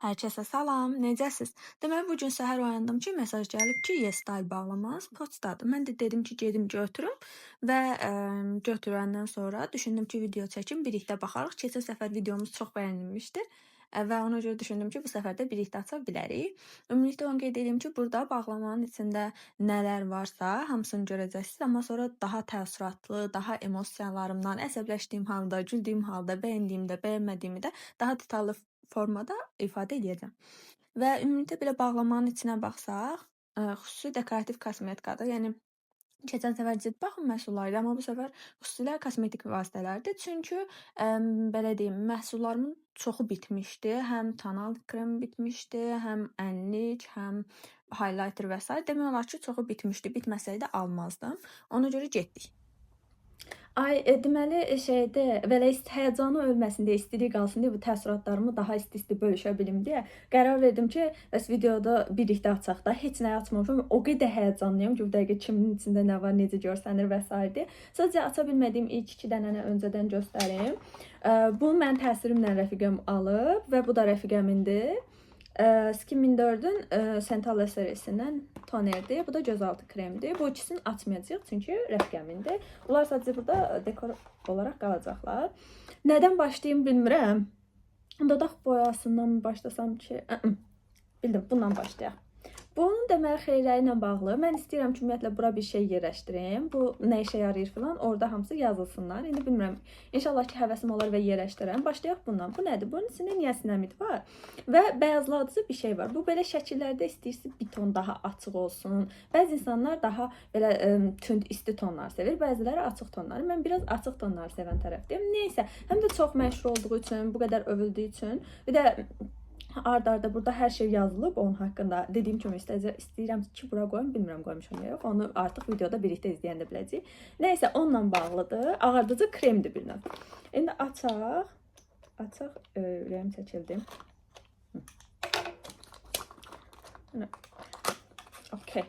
Hər kəsə salam, necəsiz? Deməli bu gün səhər oyandım ki, mesaj gəlib ki, YesStyle bağlamanız poçtadır. Mən də dedim ki, gedim götürüm və götürəndən sonra düşündüm ki, video çəkim, birlikdə baxarıq. Keçən səfər videomuz çox bəyənilmişdi və ona görə düşündüm ki, bu səfər də birlikdə aça bilərik. Ümumilikdə onu qeyd edeyim ki, burada bağlamanın içində nələr varsa, hamısını görəcəksiniz, amma sonra daha təəssüratlı, daha emosiyalarımdan, əsəbləşdiyim halda, güldüyüm halda, bəyəndiyimdə, bəyənmədiyimi də daha detallı formada ifadə eləyəcəm. Və ümumilikdə belə bağlamanın içinə baxsaq, xüsusi dekorativ kosmetikadır. Yəni keçən səfər cilt baxım məhsulları idi, amma bu səfər xüsusilə kosmetik vasitələrdir. Çünki belə deyim, məhsullarımın çoxu bitmişdi. Həm tonal krem bitmişdi, həm ənlik, həm highlighter və s. Demək olar ki, çoxu bitmişdi. Bitməsəydi almazdım. Ona görə getdik. Deməli şeydə belə həyəcanı ölməsin deyə, istiliyi qalsın deyə bu təəssüratlarımı daha isti-isti bölüşə bilim deyə qərar verdim ki, bəs videoda birlikdə açaq da. Heç nəyi açmamışam. O qədər həyəcanlıyam ki, bu dəqiqə kimin içində nə var, necə görsənir və s. deyə. Sadəcə aça bilmədiyim ilk 2 dənəni öncədən göstərim. Bu mənim təsirimlə rəfiqəm alıb və bu da rəfiqəmindir. Skin 1004-ün Centella serisindən tonerdir. Bu da gözaltı kremdir. Bu ikisini açmayacağıq çünki rəfiqəmindir. Bunlar sadəcə burada dekor olaraq qalacaqlar. Nədən başlayım bilmirəm. Dodaq boyasından başlasam ki, bildim, bundan başlayaq. Bunun deməli xeyirləri ilə bağlı. Mən istəyirəm ki, ümumiyyətlə bura bir şey yerləşdirim. Bu nə işə yarayır filan, orada hamısı yazılsınlar. İndi bilmirəm. İnşallah ki, həvəsim olar və yerləşdirəm. Başlayaq bundan. Bu nədir? Bunun içində niasinamid var və bəyazladıcı bir şey var. Bu belə şəkillərdə istəyirsiniz bir ton daha açıq olsun. Bəzi insanlar daha belə tünd isti tonlar sevir, bəziləri açıq tonları. Mən biraz açıq tonları sevən tərəfdəyim. Nəysə, həm də çox məşhur olduğu üçün, bu qədər övüldüyü üçün, bir də ard-arda burada hər şey yazılıb onun haqqında. Dediyim kimi istəyirəm ki, bura qoyum, bilmirəm qoymuşam ya yox. Onu artıq videoda birlikdə izləyəndə biləcəyik. Nəysə, onunla bağlıdır. Ağardıcı kremdir bir növ. İndi açaq. Açaq, ürəyim çəkildim. Okay.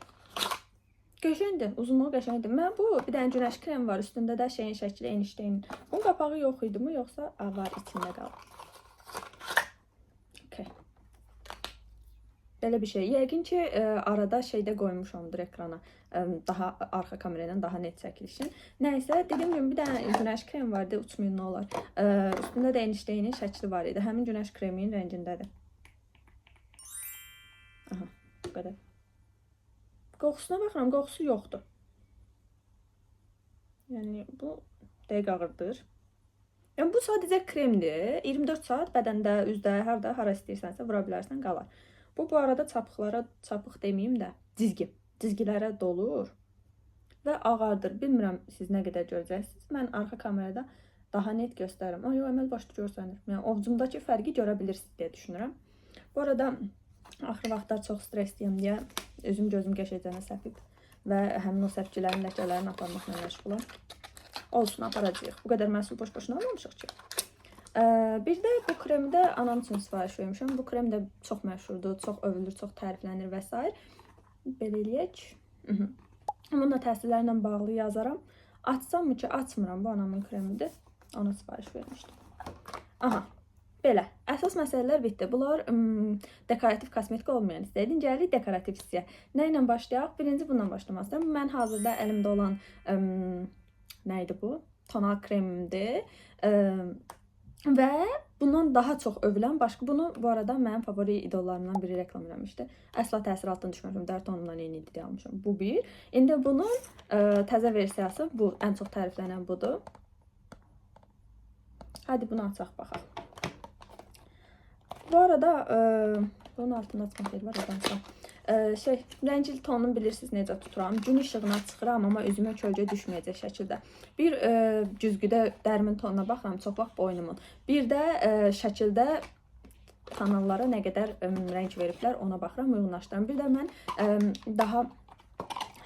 Qəşəngdir, uzunluğu qəşəngdir. Mən bu bir dənə günəş krem var, üstündə də şeyin şəkli Einstein. Bunun qapağı yox idi mi, yoxsa var içində qalır? Belə bir şey. Yəqin ki, arada şeydə qoymuşamdır ekrana. Daha arxa kameradan daha net çəkilişin. Nəysə, dediyim kimi bir dənə günəş krem vardı, uçmayın nə olar. Üstündə də Einstein'in şəkli var idi. Həmin günəş kreminin rəngindədir. Aha, bu qədər. Qoxusuna baxıram, qoxusu yoxdur. Yəni, bu dəqiq ağırdır. Yəni, bu sadəcə kremdir. 24 saat bədəndə, üzdə, harda, hara istəyirsənsə vura bilərsən, qalar. Bu arada çapıqlara, çapıq deməyim də, cizgilərə dolur və ağardır. Bilmirəm siz nə qədər görəcəksiniz. Mən arxa kamerada daha net göstərirəm. O, yox, əməl başda görsənir. Yəni, ovcumdakı fərqi görə bilirsiniz deyə düşünürəm. Bu arada, axır vaxtlar çox stressliyəm deyə üzüm gözüm qəşəcənə səpib və həmin o səpkilərin, ləkələrini aparmaqla məşğulam. Olsun, aparacağıq. Bu qədər məhsul boş-boşuna almamışıq ki. Bir də bu kremi də anam üçün sifariş vermişəm. Bu krem də çox məşhurdur, çox övülür, çox təriflənir və s. Belə eləyək. Bunun da təsirlərlə bağlı yazaram. Açsam mı ki, açmıram. Bu anamın kremidir. Ona sifariş vermişdim. Aha, belə. Əsas məsələlər bitdi. Bunlar dekorativ kosmetika olmayan istəyədim. Gəlirik dekorativ hissəyə. Nə ilə başlayaq? Birinci bundan başlamaq istəyirəm. Mən hazırda əlimdə olan nə idi bu? Tonal kremimdir. Və bundan daha çox övülən başqa, bunu bu arada mənim favori idollarımdan biri reklam eləmişdi. Əsla təsir altına düşməmişəm, dərd tonumdan eyni idi deyə almışam. Bu bir. İndi bunun təzə versiyası bu, ən çox təriflənən budur. Hadi bunu açaq baxaq. Bu arada bunun altında açmaq yeri var, adansam. Rəngli tonunu bilirsiniz necə tuturam. Gün işığına çıxıram, amma üzümə kölgə düşməyəcək şəkildə. Bir güzgüdə dərimin tonuna baxıram, çox vaxt boynumun. Bir də şəkildə kanallara nə qədər rəng veriblər, ona baxıram, uyğunlaşdıram. Bir də mən daha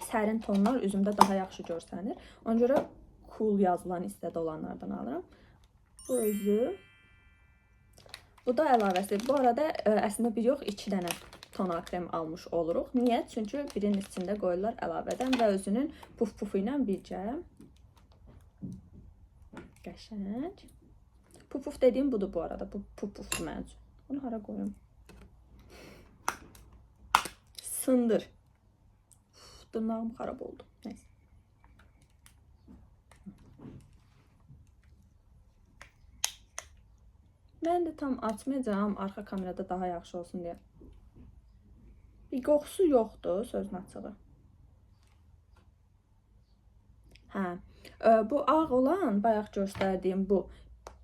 sərin tonlar üzümdə daha yaxşı görsənir. Ona görə cool yazılan hissədə olanlardan alıram. Bu özü. Bu da əlavəsi. Bu arada əslində bir yox, 2 dənə tonal krem almış oluruq. Niyə? Çünki birinin içində qoyurlar əlavədən və özünün puf-pufu ilə bircə. Qəşəng. Puf-puf dediyim budur bu arada. Bu puf-pufdur mənim üçün. Bunu hara qoyum? sındır. Uf, dırnağım xarab oldu. Neyse. Mən də tam açmayacağım, arxa kamerada daha yaxşı olsun deyə. Bir qoxusu yoxdur, sözün açığı. Hə, bu ağ olan, bayaq göstərdiyim bu,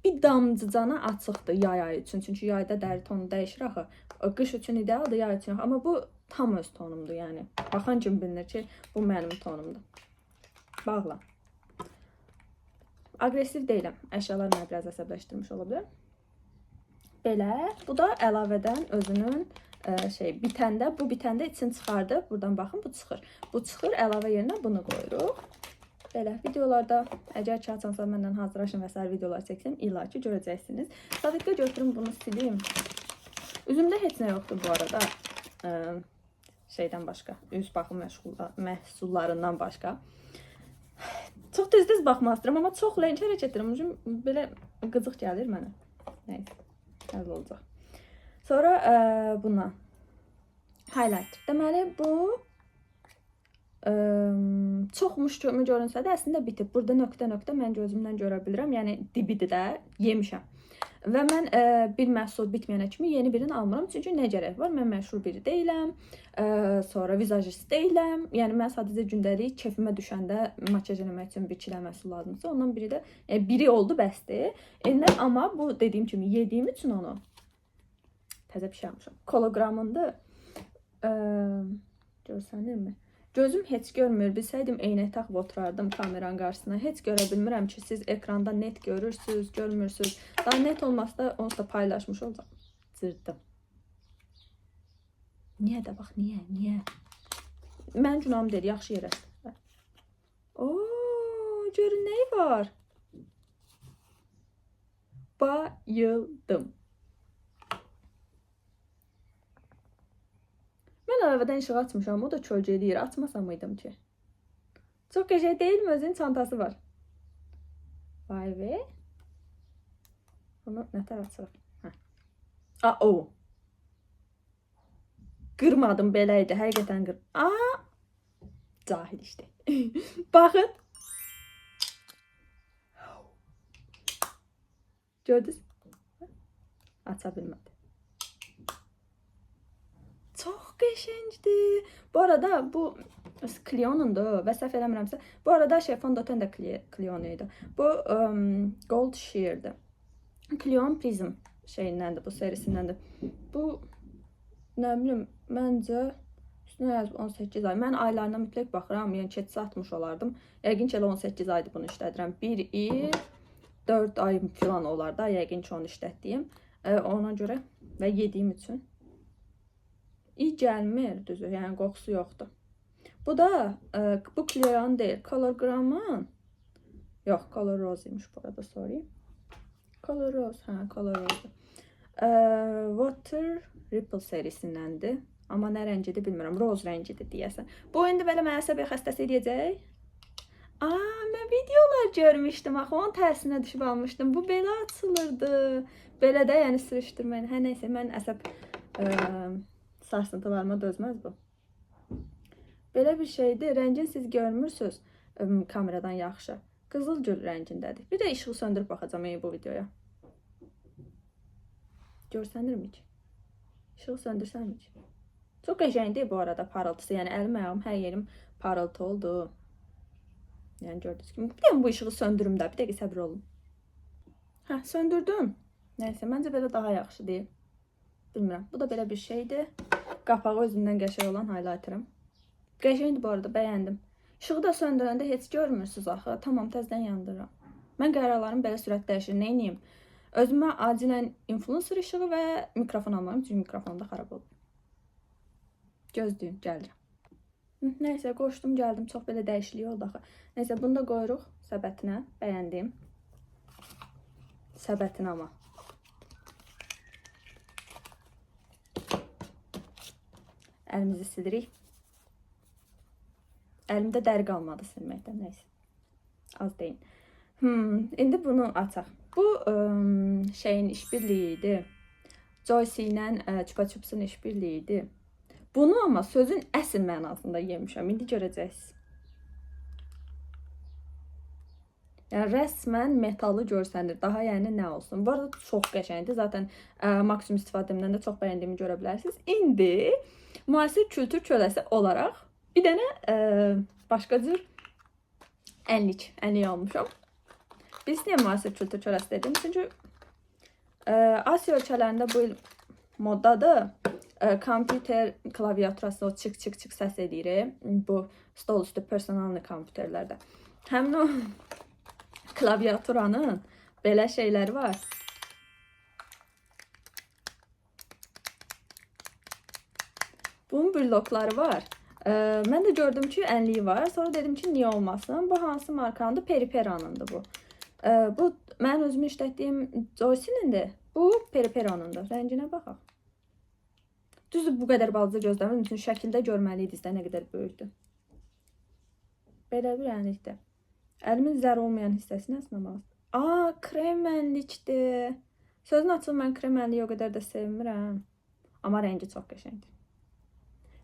bir damcıcana açıqdır yay ayı üçün. Çünki yayda dəri tonu dəyişir axı. Qış üçün idealdır, yay üçün yox. Amma bu tam öz tonumdur, yəni. Baxan kimi bilinir ki, bu mənim tonumdur. Bağla. Aqressiv deyiləm. Əşyalar məni biraz əsəbləşdirmiş ola bilər. Belə. Bu da əlavədən özünün bitəndə, bu bitəndə içini çıxardı. Buradan baxın, bu çıxır. Bu çıxır, əlavə yerinə bunu qoyuruq. Belə videolarda, əgər ki açansa məndən hazırlaşın və sair videolar çəksəm, illa ki görəcəksiniz. Sadəcə götürüm bunu silim. Üzümdə heç nə yoxdur bu arada. Şeydən başqa, üz baxım məhsullarından başqa. Çox tez-tez baxmaq istəyirəm, amma çox ləng hərəkət edirəm. Belə qıcıq gəlir mənə. Nəysə, həll olacaq. Sonra buna highlight. Deməli, bu çoxmuş kimi görünsə də əslində bitib. Burada nöqtə-nöqtə mən gözümdən görə bilirəm. Yəni dibidir də, yemişəm. Və mən bir məhsul bitməyənə kimi yeni birini almıram. Çünki nə gərək var? Mən məşhur biri deyiləm. Sonra vizajist deyiləm. Yəni mən sadəcə gündəlik keyfimə düşəndə makyaj eləmək üçün bir-iki dənə məhsul lazımdırsa, ondan biri də biri oldu bəsdir. Amma bu dediyim kimi yediyim üçün onu təzə bir şey almışam. Kologramındır. Görsənirmi? Gözüm heç görmür. Bilsəydim eynək taxıb oturardım kameranın qarşısına. Heç görə bilmirəm ki, siz ekranda net görürsünüz, görmürsünüz. Daha net olmasa da onu da paylaşmış olacaq. Cırdım. Niyə də bax, niyə? Mən günahım deyil, yaxşı yerə. Ooo, görün nəyi var? Bayıldım. Mən əlavədən işıq açmışam, o da kölgə eləyir. Açmasam mıydım ki? Çox qəşəng deyil mi? Özünün çantası var. Vay be. Bunu nə tərəf açırıq? O. Qırmadım, belə idi. Həqiqətən qırmadım. Cahil işte. Baxın. Gördünüz? Aça bilmədim. Çox qəşəngdir. Bu arada bu Clio'nundur və səhv eləmirəmsə. Bu arada fondöten də Clio'nun idi. Bu Gold Sheer'dir. Clio'nun Prism şeyindəndir, bu serisindəndir. Bu nə bilim, məncə üstünə yazıb 18 ay. Mən aylarına mütləq baxıram, yəni keçsə atmış olardım. Yəqin ki, elə 18 aydır bunu işlədirəm. 1 il 4 ay falan olar da, yəqin ki, onu işlətdiyim. Ona görə və yediyim üçün. İyi gəlmir, düzü, yəni qoxusu yoxdur. Bu da, bu Clio'nun deyil, Colorgram'ın, yox, Color Rose imiş bu arada, sorry. Color Rose, hə, Color Rose. Water Ripple serisindəndir. Amma nə rəngidir bilmirəm, Rose rəngidir deyəsən. Bu indi belə mənə səbəb xəstəsi edəcək. Mən videolar görmüşdüm, axı, onun tərsinə düşüb almışdım. Bu belə açılırdı. Belə də, yəni sürüşdürməyin. Hə, neysə, mən əsəb sarsıntılarıma dözməz bu. Belə bir şeydir. Rəngin siz görmürsünüz kameradan yaxşı. Qızıl gül rəngindədir. Bir də işığı söndürüb baxacağım bu videoya. Görsənirmi ki? İşığı söndürsənmi ki? Çox qəşəngdir bu arada parıltısı. Yəni əlim, ayağım, hər yerim parıltı oldu. Yəni gördünüz kimi. Bir də bu işığı söndürüm də. Bir dəqiqə səbir olun. Hə, söndürdüm. Nəysə, məncə belə daha yaxşıdır. Bilmirəm. Bu da belə bir şeydir. Qapağı özündən qəşəng olan highlighterım. Qəşəngdir bu arada, bəyəndim. İşığı da söndürəndə heç görmürsünüz axı. Tamam, təzdən yandırıram. Mən qərarlarım belə sürət dəyişir. Neyniyim? Özümə acilən influencer işığı və mikrofon almalıyım. Çünki mikrofonum da xarab oldu. Gözləyin, gəlirəm. Nəysə, qoşdum, gəldim. Çox belə dəyişiklik oldu axı. Nəysə, bunu da qoyuruq səbətinə. Bəyəndim. Səbətinə amma. Əlimizi silirik. Əlimdə dəri qalmadı silməkdən, nəysə. Az deyin. İndi bunu açaq. Bu şeyin işbirliyi idi. Joyce ilə Chupa Chups'un işbirliyi idi. Bunu amma sözün əsl mənasında yemişəm. İndi görəcəksiniz. Yəni rəsmən metalı görsənir. Daha yəni nə olsun? Bu arada çox qəşəngdir. Zaten maksimum istifadəmdən də çox bəyəndiyimi görə bilərsiniz. İndi müasir kültür köləsi olaraq bir dənə başqa cür ənlik almışam. Biz niyə müasir kültür köləsi dedim? Çünki Asiya ölkələrində bu il moddadır. Kompüter klaviaturası o çık səs edir. Bu stol üstü personalni kompüterlərdə. Həmin o klaviaturanın belə şeyləri var. Bunun blokları var. Mən də gördüm ki, ənliyi var. Sonra dedim ki, niyə olmasın? Bu hansı markandır? Periperanındır bu. Bu mən özümü işlətdiyim Joyce'nindir. Bu Periperanındır. Rənginə baxaq. Düzdür, bu qədər balaca gözlərim üçün şəkildə görməliydiniz də nə qədər böyükdür. Belə bir ənlikdir. Əlimin zər olmayan hissəsini əsməməz. Krem ənlikdir. Sözün açıq, mən krem ənliyi o qədər də sevmirəm. Amma rəngi çox qəşəngdir.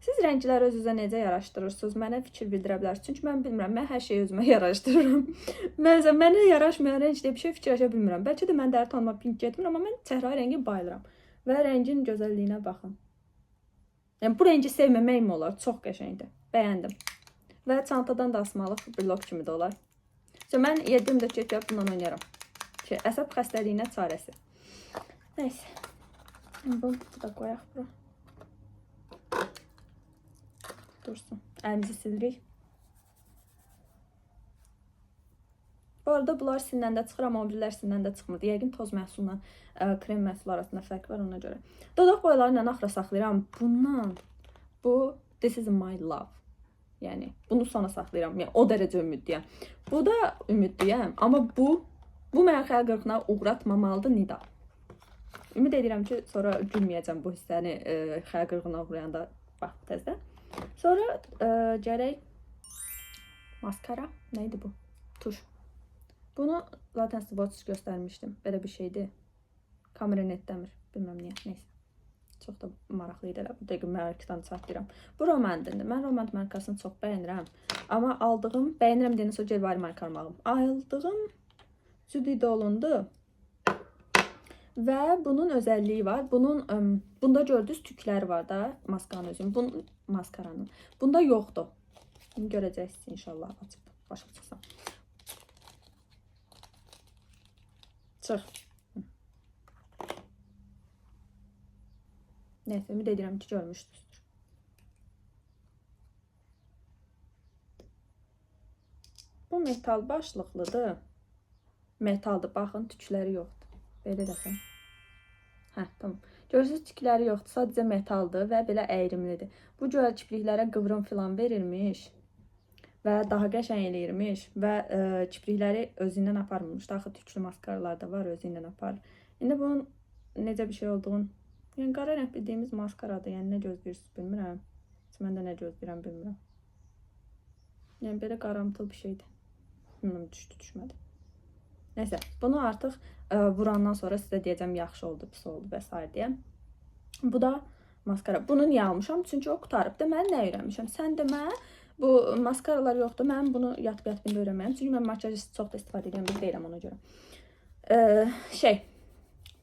Siz rəngləri öz-özə necə yaraşdırırsınız? Mənə fikir bildirə bilərsiniz. Çünki mən bilmirəm, mən hər şeyi özümə yaraşdırıram. Mənə yaraşmayan rəngdə bir şey fikirləşə bilmirəm. Bəlkə də mən dəri tonuma pink getmirəm, amma mən çəhrayı rəngi bayılıram. Və rəngin gözəlliyinə baxın. Yəni, bu rəngi sevməmək mi olar? Çox qəşəngdir. Bəyəndim. Və çantadan da asmalıq blok kimi də olar. Mən 7-24 get bundan oynayaram. Əsəb xəstəliyinə çarəsi. Neyse. Bu da qoyaq bura. Dursun. Əlimizi silirik. Bu arada bunlar sindən də çıxır, amma o birlər sindən də çıxmırdı. Yəqin toz məhsulla krem məhsul arasında fərq var ona görə. Dodaq boyalarını ilə axıra saxlayıram. Bundan, this is my love. Yəni, bunu sona saxlayıram. Yəni, o dərəcə ümidliyəm. Bu da ümidliyəm. Amma bu mənə xəyal qırıqlığına uğratmamalıdır Nida. Ümid edirəm ki, sonra gülməyəcəm bu hissəni xəyal qırıqlığına uğrayanda bax təzdə. Sonra gərək maskara. Neydi bu? Tuş. Bunu zaten swatch göstərmişdim. Belə bir şeydir. Kamera net dəmir. Bilməm niyə. Neyse. Çox da maraqlı idi. Bu dəqiq markadan çatdıram. Bu Romandindir. Mən Romand markasını çox bəyənirəm. Amma aldığım, bəyənirəm deyəndə sonra Gelvari marka almalım. Aldığım Judidolundur. Və bunun özəlliyi var. Bunda gördünüz tükləri var da maskanın özünün. Maskaranın. Bunda yoxdur. Görəcəksiniz inşallah açıb. Başa çıxsam. Çıx. Neyse, ümid edirəm ki, görmüşdünüzdür. Bu metal başlıqlıdır. Metaldır, baxın, tükləri yoxdur. Belə desəm. Tamam. Görürsünüz, tükləri yoxdur, sadəcə metaldır və belə əyrimlidir. Bu göl kipriklərə qıvrım filan verilmiş və daha qəşəng eləyirmiş və kiprikləri özündən aparmırmış. Axı tüklü maskaralar da var, özündən aparır. İndi bunun necə bir şey olduğunu, yəni qara rəng bildiyimiz maskaradır, yəni nə gözləyirsiniz bilmirəm. Mən də nə gözləyirəm bilmirəm. Yəni belə qaramtıl bir şeydir. Bilmirəm, düşdü, düşmədi. Neyse, bunu artıq vurandan sonra sizə deyəcəm yaxşı oldu, pis oldu və s. deyə. Bu da maskara. Bunu niyə almışam? Çünki o qutarıbdır. Mən nə öyrənmişəm? Sən demə, bu maskaralar yoxdur. Mən bunu yatıb bində öyrənməyəm. Çünki mən makyaj çox da istifadə edirəm, bir deyirəm ona görə.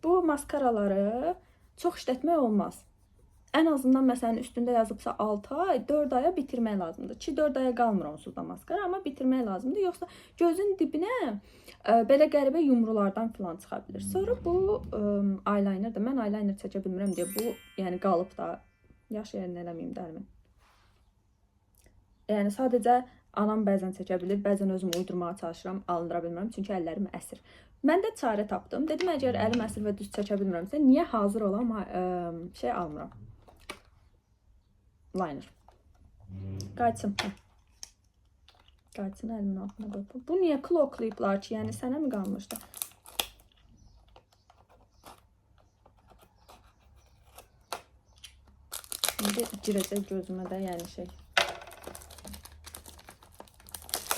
Bu maskaraları çox işlətmək olmaz. Ən azından məsələn üstündə yazıbsa 6 ay, 4 aya bitirmək lazımdır. Ki 4 aya qalmır onsuz da maskara, amma bitirmək lazımdır. Yoxsa gözün dibinə belə qəribə yumrulardan filan çıxa bilir. Sonra bu eyelinerdir. Mən eyeliner çəkə bilmirəm deyə bu, yəni qalıb da yaş yerini eləməyim dərimin. Yəni sadəcə anam bəzən çəkə bilir, bəzən özüm uydurmağa çalışıram, alındıra bilmirəm çünki əllərim əsir. Mən də çarə tapdım. Dedim əgər əlim əsir və düz çəkə bilmirəmsə, niyə hazır olan şey almıram? Liner. Qayçın. Qayçın əlimin altına qoyub. Bu niyə kloklayıblar ki? Yəni sənə mi qalmışdı? İndi girəcək gözümə də, yəni şey.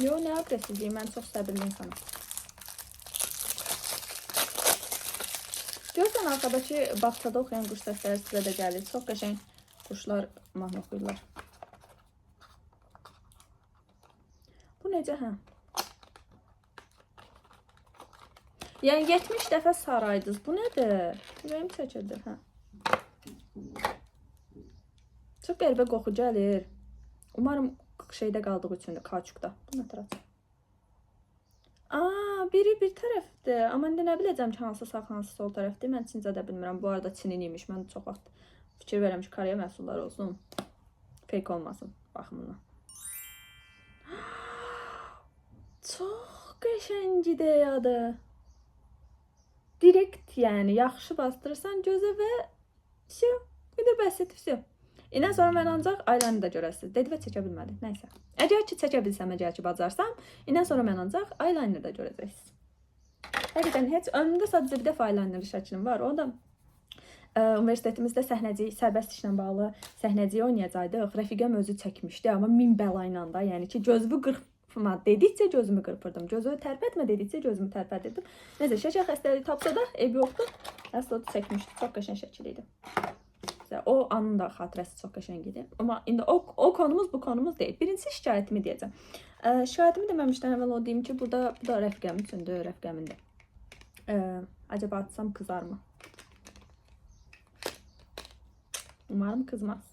Yo, nə agresivliyim, mən çox səbirli insanım. Görürsən, arkadakı bağçada oxuyan quş səsləri sizə də gəlir. Çox qəşəng Quşlar mahnı oxuyurlar. Bu necə, hə? Yəni 70 dəfə saraydınız. Bu nədir? Ürəyim çəkildi, hə. Çox qəribə qoxu gəlir. Umarım şeydə qaldığı üçündür, kauçukda. Bu nə tərəf? Biri bir tərəfdir. Amma indi nə biləcəm ki, hansı sağ, hansı sol tərəfdir. Mən Çincə də bilmirəm. Bu arada Çinin imiş. Mən çox vaxt fikir verirəm ki, Koreya məhsulları olsun. Fake olmasın baxımından. Çox qəşəng ideyadır. Direkt yəni yaxşı bastırırsan gözə və все. Bir də bəsit все. İndən sonra mən ancaq eyeliner da görəsiniz. Dedi və çəkə bilmədi. Nəysə. Əgər ki çəkə bilsəm, əgər ki bacarsam, indən sonra mən ancaq eyeliner da görəcəksiniz. Həqiqətən heç ömrümdə sadəcə bir dəfə eyeliner şəklim var. O da universitetimizdə səhnəcik, sərbəst işlə bağlı səhnəciyi oynayacaqdıq. Rəfiqəm özü çəkmişdi, amma min bəla ilə da, yəni ki gözümü qırpma dedikcə gözümü qırpırdım. Gözümü tərpətmə dedikcə gözümü tərpədirdim. Nəsə şəkər xəstəliyi tapsa da eybi yoxdur. Əsl o çəkmişdi. Çox qəşəng şəkil idi. O anın da xatirəsi çox qəşəng idi. Amma indi o konumuz bu konumuz deyil. Birincisi şikayətimi deyəcəm. Şikayətimi deməmişdən əvvəl o deyim ki, bu da rəfiqəm üçündür, rəfiqəmindir. Acaba atsam kızar mı? Umarım kızmaz.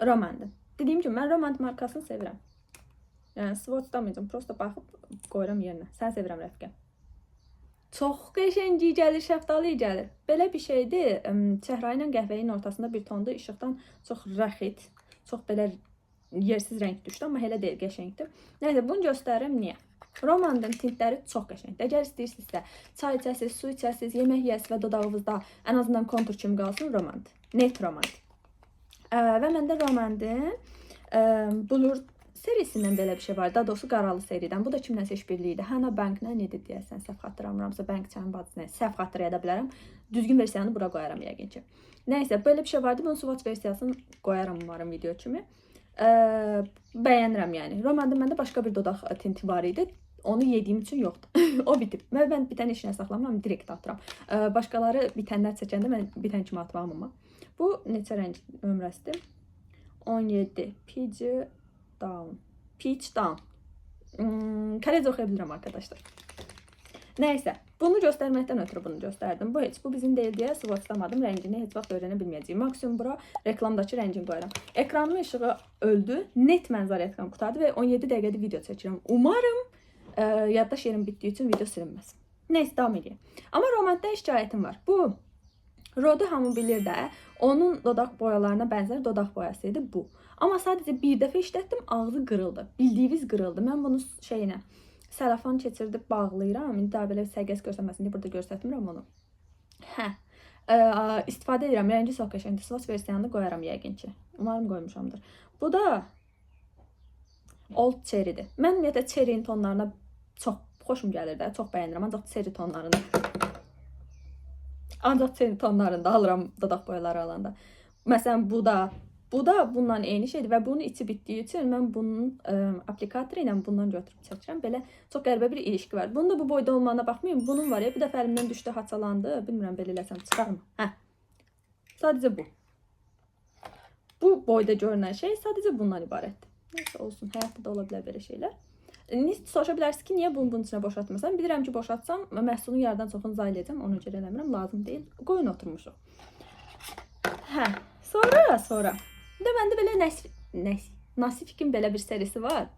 Romandır. Dediyim kimi, mən Romand markasını sevirəm. Yəni, swatchdamayacam. Prosta baxıb qoyuram yerinə. Sən sevirəm rəfiqəm. Çox qəşəngi gəlir, şəftalı gəlir. Belə bir şeydir. Çəhrayı ilə qəhvəyin ortasında bir tonda işıqdan çox rəxit, çox belə yersiz rəng düşdü, amma elə deyil, qəşəngdir. Nəysə, bunu göstərim niyə? Romandın tintləri çox qəşəngdir. Əgər istəyirsinizsə, çay içəsiz, su içəsiz, yemək yəsiz və dodağınızda ən azından kontur kimi qalsın, romand. Net romand. Və məndə romandın Blur serisindən belə bir şey var. Daha doğrusu qaralı seridən. Bu da kimləsə işbirliyi idi. Hana Banklə idi deyəsən, səhv xatırlamıramsa, Bank çayın bacısına səhv xatırlaya da bilərəm. Düzgün versiyanı bura qoyaram yəqin ki. Nəysə, belə bir şey vardı. Bunun swatch versiyasını qoyaram umarım video kimi. Bəyənirəm yəni. Romandın məndə başqa bir dodaq tinti var idi. Onu yediyim üçün yoxdur. O bitib. Mən bitən işinə saxlamam, direkt atıram. Başqaları bitənlər çəkəndə mən bitən kimi atmam amma. Bu neçə rəng nömrəsidir? 17. Peach Down. Koreycə oxuya bilirəm arkadaşlar. Nəysə, bunu göstərməkdən ötürü bunu göstərdim. Bu bizim deyil deyə swatchlamadım. Rəngini heç vaxt öyrənə bilməyəcəyim. Maksimum bura reklamdakı rəngini qoyuram. Ekranımın işığı öldü. Net mənzərə ekran qutardı və 17 dəqiqədə video çəkirəm. Umarım yaddaş yerim bitdiyi üçün video silinməz. Nəysə, davam edeyim. Amma romantda şikayətim var. Bu Rodu hamı bilir də, onun dodaq boyalarına bənzər dodaq boyası idi bu. Amma sadəcə bir dəfə işlətdim, ağzı qırıldı. Bildiyiniz qırıldı. Mən bunu şeyinə, səlafan keçirdib bağlayıram. İndi daha belə səqiyyəsi görsənməsin deyə burada göstərmirəm onu. İstifadə edirəm. Rəngi çox qəşəngdir. Swatch versiyanını qoyaram yəqin ki. Umarım qoymuşamdır. Bu da Old Cherry'dir. Mən ümumiyyətlə cherry'in tonlarına çox xoşum gəlir də, çox bəyənirəm. Ancaq cherry tonlarında alıram dodaq boyaları alanda. Məsələn, bu da bundan eyni şeydir və bunun içi bitdiyi üçün mən bunun aplikatoru ilə bundan götürüb çəkirəm. Belə çox qəribə bir ilişki var. Bunun da bu boyda olmağına baxmayın. Bunun var ya, bir dəfə əlimdən düşdü, haçalandı. Bilmirəm, belə eləsəm çıxarmı? Sadəcə bu. Bu boyda görünən şey sadəcə bundan ibarətdir. Neysə, olsun. Həyatda da ola bilər belə şeylər. Soruşa bilərsiniz ki, niyə bunun içinə boşaltmırsan? Bilirəm ki, boşaltsam, məhsulun yarıdan çoxunu zayılacam. Onu görə eləmirəm, lazım deyil. Qoyun oturmuşuq. Sonra. Bir də məndə belə Nasifik'in belə bir serisi var.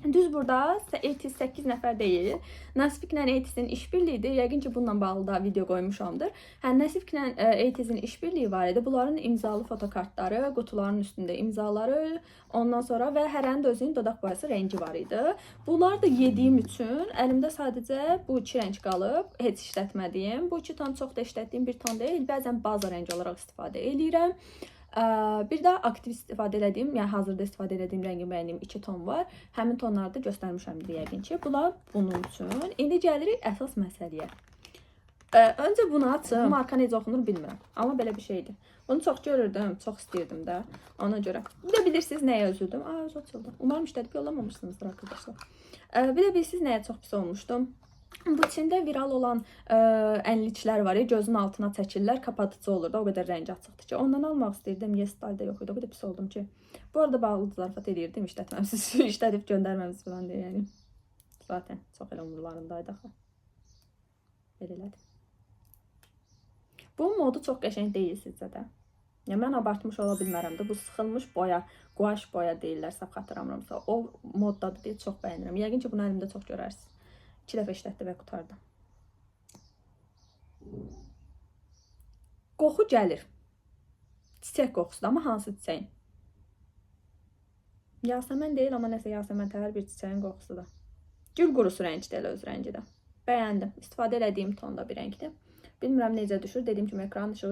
Düz burada 8 nəfər deyil. Nasifiklə Etis'in işbirliyidir. Yəqin ki, bununla bağlı da video qoymuşamdır. Nasifiklə Etis'in işbirliyi var idi. Bunların imzalı fotokartları, qutuların üstündə imzaları, ondan sonra və hərənin də özünün dodaq boyası rəngi var idi. Bunlar da yediyim üçün əlimdə sadəcə bu iki rəng qalıb, heç işlətmədiyim. Bu iki ton çox da işlətdiyim bir ton deyil. Bəzən baza rəngi olaraq istifadə edirəm. Bir də aktiv istifadə edədiyim, yəni hazırda istifadə edədiyim rəngin bəyəndiyim 2 ton var. Həmin tonlarda göstərmişəmdir yəqin ki. Bunlar bunun üçün. İndi gəlirik əsas məsələyə. Öncə bunu açım. Marka necə oxunur bilmirəm. Amma belə bir şeydir. Bunu çox görürdüm, çox istəyirdim də. Ona görə. Bir də bilirsiniz nəyə üzüldüm. Öz açıldı. Umarım işlədib yollamamışsınızdır arkadaşlar. Bir də bilirsiniz nəyə çox pis olmuşdum. Bu Çində viral olan ənliklər var ya, gözün altına çəkirlər, kapatıcı olur da, o qədər rəngi açıqdır ki. Ondan almaq istəyirdim, Yes-Style'da yox idi, o qədər pis oldum ki. Bu arada bağlı zarafat edirdim, işlətməmsiz, işlədib göndərməmiz falan deyə, yəni. Zaten çox elə umurlarındaydı axı. Belə elədim. Bu modu çox qəşəng deyil sizcə də. Ya mən abartmış ola bilmərəm də. Bu sıxılmış boya, quaş boya deyirlər, səhv xatırlamıramsa. O moddadır deyə çox bəyənirəm. Yəqin ki, bunu əlimdə çox görərsiniz. 2 dəfə işlətdi və qutardı. Qoxu gəlir. Çiçək qoxusudur, amma hansı çiçəyin? Yasəmən deyil, amma nəsə yasəmən təhər bir çiçəyin qoxusudur. Gül qurusu rəngdir, elə öz rəngidə. Bəyəndim. İstifadə elədiyim tonda bir rəngdir. Bilmirəm necə düşür. Dediyim kimi ekranın işığı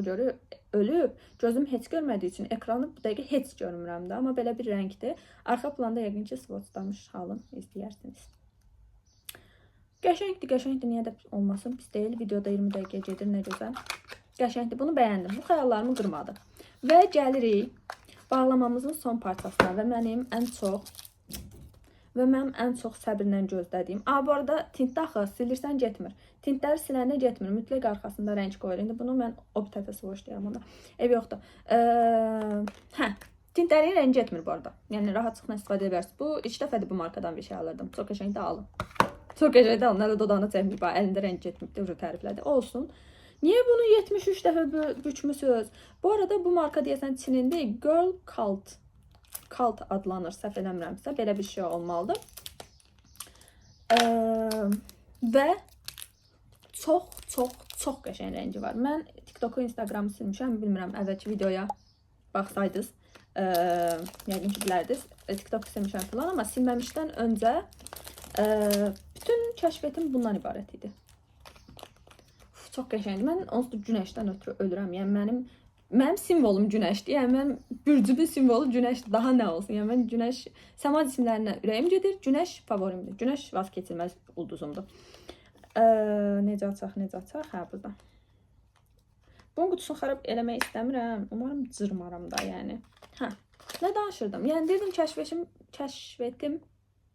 ölüb. Gözüm heç görmədiyi üçün ekranı bu dəqiqə heç görmürəm də. Amma belə bir rəngdir. Arxa planda yəqin ki, swatchdamış halın izləyərsiniz. Qəşəngdir, qəşəngdir. Niyə də olmasın? Pis deyil. Videoda 20 dəqiqə gedir, nə gözəl. Qəşəngdir. Bunu bəyəndim. Bu xəyallarımı qırmadı. Və gəlirik bağlamamızın son parçasına və mənim ən çox səbirlə gözlədiyim. Bu arada tintdə axı silirsən getmir. Tintləri siləndə getmir. Mütləq arxasında rəng qoyur. İndi bunu mən Optata Swatch deyirəm onda. Ev yoxdur. Tintlərin rəngi getmir bu arada. Yəni rahatlıqla istifadə edirsiniz. Bu ilk dəfədir bu markadan bir şey alırdım. Çox qəşəngdir, alın. Çox qəşəngdir, alın. Hələ dodağına çəkmir. Əlində rəng getmir. Dövr təriflədi. Olsun. Niyə bunu 73 dəfə bükmüsünüz? Bu arada bu marka deyəsən Çinində Girl Cult adlanır, səhv eləmirəmsə. Belə bir şey olmalıdır. Və çox qəşəng rəngi var. Mən TikTok'u, Instagram'ı silmişəm. Bilmirəm, əvvəlki videoya baxsaydınız, yəqin ki bilərdiniz. TikTok'u silmişəm falan, amma silməmişdən öncə bütün kəşfiyyətim bundan ibarət idi. Çox qəşəngdir. Mən onsuz da günəşdən ötürü ölürəm. Yəni mənim simvolum günəşdir. Yəni mənim bürcümün simvolu günəşdir. Daha nə olsun? Yəni mən günəş, səma cisimlərinə ürəyim gedir. Günəş favorimdir. Günəş vazgeçilməz ulduzumdur. Necə açaq? Hə, burada. Bunun qutusunu xarab eləmək istəmirəm. Umarım cırmaram da, yəni. Hə, nə danışırdım? Yəni dedim, kəşfiyyətim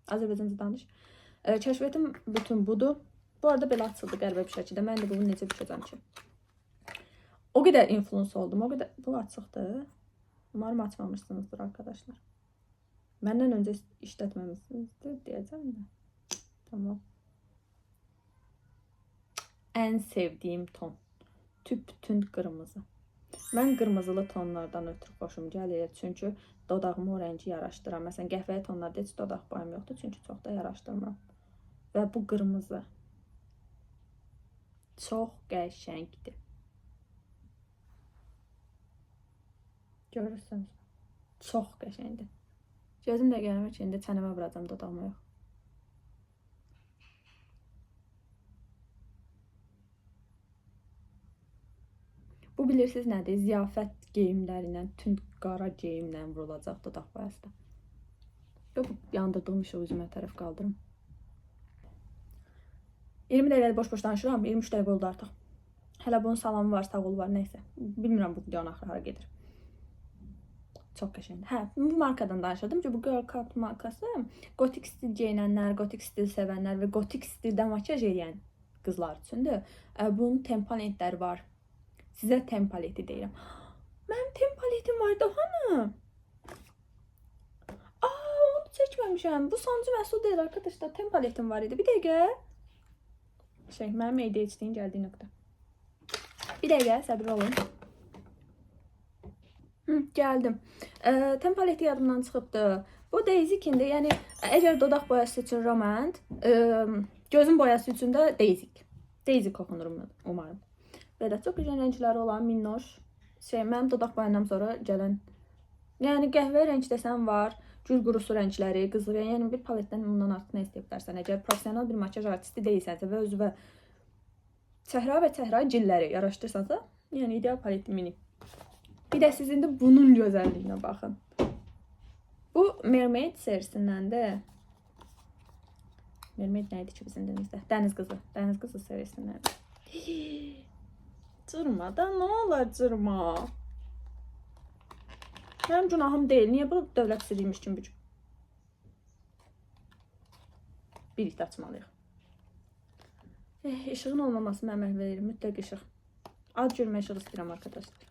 Azərbaycanca danış. Kəşfiyyətim bütün budur. Bu arada belə açıldı qəribə bir şəkildə. Mən də bunu necə düşəcəm ki? O qədər influence oldum. O qədər... Bu açıqdır. Umarım açmamışsınızdır arkadaşlar. Məndən öncə işlətməmişsinizdir deyəcəm də. Tamam. Ən sevdiyim ton. Tünd qırmızı. Mən qırmızılı tonlardan ötürü xoşum gəlir. Çünki dodağımı o rəngi yaraşdıram. Məsələn, qəhvəyi tonlarda heç dodaq boyam yoxdur. Çünki çox da yaraşdırmıram. Və bu qırmızı çox qəşəngdir. Görürsünüz. Çox qəşəngdir. Gözüm də gəlmir ki, indi çənəmə vuracam dodağıma yox. Bu bilirsiniz nədir? Ziyafət geyimlərilə, tünd qara geyimlə vurulacaq dodaq boyası da. Yox, yandırdığım işi üzümə tərəf qaldırım. 20 dəqiqədə boş-boş danışıram, 23 dəqiqə oldu artıq. Hələ bunun salamı var, sağ olu var, neysə. Bilmirəm bu videonun axırı hara gedir. Çox qəşəngdir. Hə, bu markadan danışırdım ki, bu Girl Cult markası gotik stil geyinənlər, gotik stil sevənlər və gotik stildə makyaj edən qızlar üçündür. Bunun tempalentləri var. Sizə tempaleti deyirəm. Mənim tempaletim var da, hanı? Onu çəkməmişəm. Bu sonuncu məhsul deyil arkadaşlar. Tempaletim var idi. Bir dəqiqə. Mənim ADHD'nin gəldiyi nöqtə. Bir dəqiqə, səbir olun. Gəldim. Tempaleti yadımdan çıxıbdır. Bu Daisy-kindir. Yəni, əgər dodaq boyası üçün Romand, gözün boyası üçün də Daisy oxunur umarım. Belə çox güzel rəngləri olan minnoş. Mənim dodaq boyandan sonra gələn. Yəni, qəhvə rəng desəm var. Gül qurusu rəngləri, qızıl rəng. Yəni, bir paletdən bundan artıq nə istəyib dərsən. Əgər profesional bir makyaj artisti deyilsənsə və özünə çəhra və çəhra cilləri yaraşdırsansa, yəni ideal palet mini. Bir də siz indi bunun gözəlliyinə baxın. Bu Mermaid serisindəndir. Mermaid nə idi ki bizim dilimizdə? Dəniz qızı. Dəniz qızı serisindəndir. Cırma da, nə olar cırma? Mənim günahım deyil. Niyə bu dövlət sirriymiş kimi bücüm? Birlikdə açmalıyıq. İşığın olmaması mən əmək verir. Mütləq işıq. Az görmə işıq istəyirəm arkadaşlar.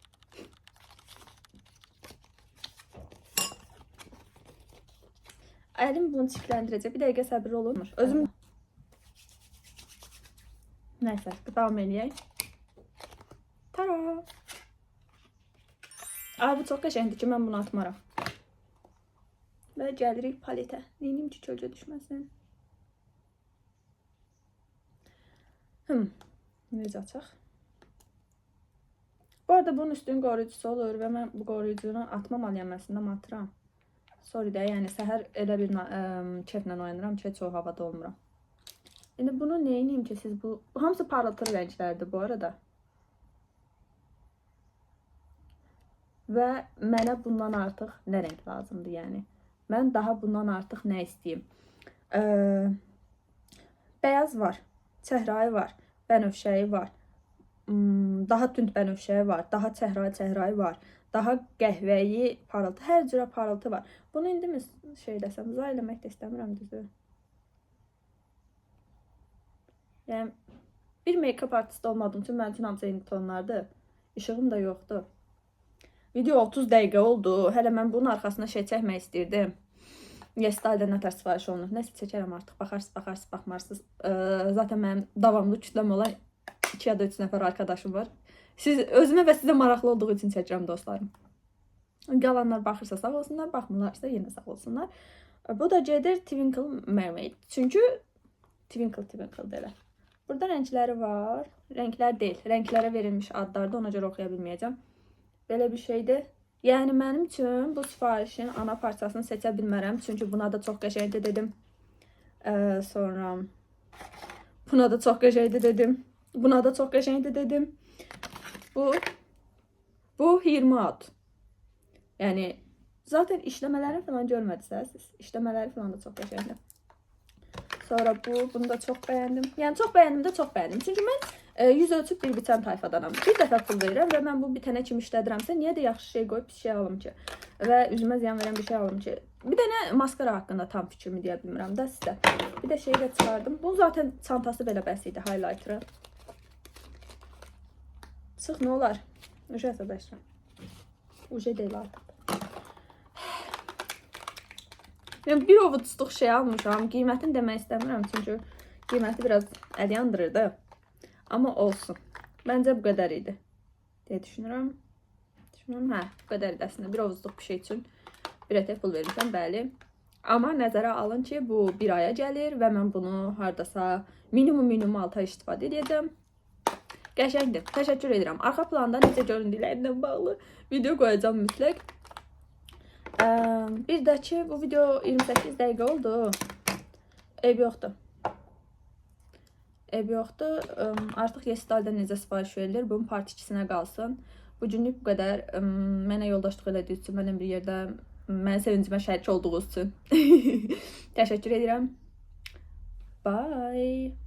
Əlim bunu çikləndirəcək. Bir dəqiqə səbirli olunmur. Özüm... Nəysə, davam eləyək. Tara! Ay, bu çox qəşəngdir ki, mən bunu atmaram. Və gəlirik paletə. Neyim ki, kölcə düşməsin. Necə açaq? Bu arada bunun üstünün qoruyucusu olur və mən bu qoruyucunu atmamalıyam əslində, amma atıram. Sorry də, yəni səhər elə bir keflə oyanıram ki, çox havada olmuram. İndi bunu neyiniyim ki, siz bu... Hamısı parıltır rənglərdir bu arada. Və mənə bundan artıq nə rəng lazımdır, yəni. Mən daha bundan artıq nə istəyim? Bəyaz var, çəhrayı var, bənövşəyi var. Daha tünd bənövşəyi var, daha çəhrayı var. Daha qəhvəyi parıltı, hər cürə parıltı var. Bunu indi mi şey desəm, zay eləmək də istəmirəm düzü. Yəni, bir make-up artisti olmadığım üçün mənim üçün hamısı eyni tonlardır. İşığım da yoxdur. Video 30 dəqiqə oldu. Hələ mən bunun arxasına şey çəkmək istəyirdim. Yestayda nə tər sifariş olunur. Nəsə çəkərəm artıq. Baxarsınız, baxmarsınız. Zaten mənim davamlı kütləm olan 2 ya da 3 nəfər arkadaşım var. Siz özümə və sizə maraqlı olduğu üçün çəkirəm dostlarım. Qalanlar baxırsa sağ olsunlar, baxmırlarsa yenə sağ olsunlar. Bu da gedir Twinkle Mermaid. Çünki Twinkle deyil. Burada rəngləri var. Rənglər deyil. Rənglərə verilmiş adlardır. Ona görə oxuya bilməyəcəm. Belə bir şeydir. Yəni mənim üçün bu sifarişin ana parçasını seçə bilmərəm. Çünki buna da çox qəşəngdir dedim. Sonra buna da çox qəşəngdir dedim. Buna da çox qəşəngdir dedim. Bu 20 ad. Yəni zaten işləmələri falan görmədiniz siz. İşləmələri falan da çox qəşəngdir. Sonra bunu da çox bəyəndim. Yəni çox bəyəndim də çox bəyəndim. Çünki mən 100 ölçüb bir biçən tayfadanam. Bir dəfə pul verirəm və mən bu bitənə kimi işlədirəmsə, niyə də yaxşı şey qoyub pis şey alım ki? Və üzümə ziyan verən bir şey alım ki? Bir dənə maskara haqqında tam fikrimi deyə bilmirəm də sizə. Bir də şeyi də çıxardım. Bu zaten çantası belə bəs idi, highlighter'ı. Çıx, nə olar? Uje əsəbəşirəm. Uje deyil artıq. Yəni, bir ovucluq şey almışam. Qiymətini demək istəmirəm. Çünki qiyməti biraz əl yandırırdı. Amma olsun. Məncə bu qədər idi. Deyə düşünürəm. Hə, bu qədər idi əslində. Bir ovucluq bir şey üçün bir ətək pul vermişəm, bəli. Amma nəzərə alın ki, bu bir aya gəlir və mən bunu hardasa minimum 6 ay istifadə edəcəm. Qəşəngdir. Təşəkkür edirəm. Arxa planda necə göründüklərindən bağlı video qoyacağım mütləq. Bir də ki, bu video 28 dəqiqə oldu. Eyb yoxdur. Eyb yoxdur. Artıq Yestalda necə sifariş verilir? Bunun part 2-sinə qalsın. Bu günlük bu qədər. Mənə yoldaşlıq elədiyiniz üçün, mənə bir yerdə mənə sevincimə şərik olduğunuz üçün təşəkkür edirəm. Bye.